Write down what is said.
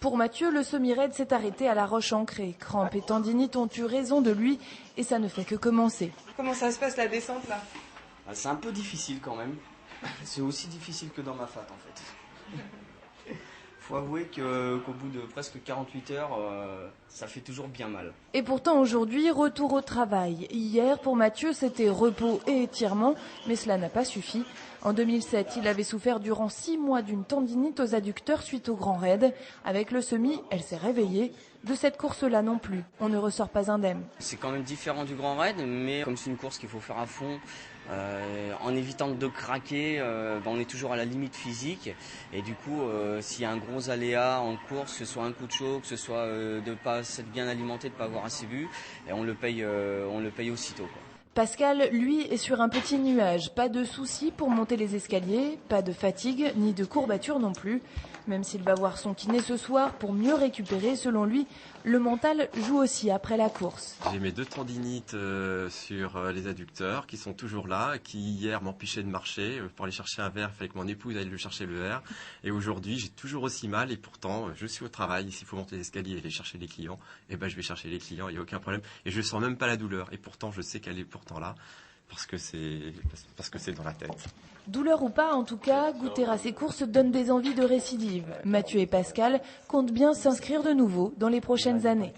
Pour Mathieu, le semi-raid s'est arrêté à la Roche-Ancrée. Crampes et tendinites ont eu raison de lui et ça ne fait que commencer. Comment ça se passe la descente là? C'est un peu difficile quand même. C'est aussi difficile que dans ma fat en fait. Faut avouer qu'au bout de presque 48 heures, ça fait toujours bien mal. Et pourtant aujourd'hui, retour au travail. Hier, pour Mathieu, c'était repos et étirement, mais cela n'a pas suffi. En 2007, il avait souffert durant 6 mois d'une tendinite aux adducteurs suite au Grand Raid. Avec le semi, elle s'est réveillée. De cette course-là non plus, on ne ressort pas indemne. C'est quand même différent du Grand Raid, mais comme c'est une course qu'il faut faire à fond, en évitant de craquer, on est toujours à la limite physique. Et du coup, s'il y a un gros aléa en course, que ce soit un coup de chaud, que ce soit de ne pas s'être bien alimenté, de ne pas avoir assez bu, et on le paye aussitôt, quoi. Pascal, lui, est sur un petit nuage. Pas de soucis pour monter les escaliers, pas de fatigue, ni de courbature non plus. Même s'il va voir son kiné ce soir pour mieux récupérer, selon lui, le mental joue aussi après la course. J'ai mes 2 tendinites sur les adducteurs qui sont toujours là, qui hier m'empêchaient de marcher. Pour aller chercher un verre, il fallait que mon épouse aille lui chercher le verre. Et aujourd'hui, j'ai toujours aussi mal et pourtant, je suis au travail. S'il faut monter les escaliers et aller chercher les clients, je vais chercher les clients, il n'y a aucun problème. Et je sens même pas la douleur. Et pourtant, je sais qu'elle est pourtant là parce que c'est dans la tête. Douleur ou pas, en tout cas, goûter à ces courses donne des envies de récidive. Mathieu et Pascal comptent bien s'inscrire de nouveau dans les prochaines années.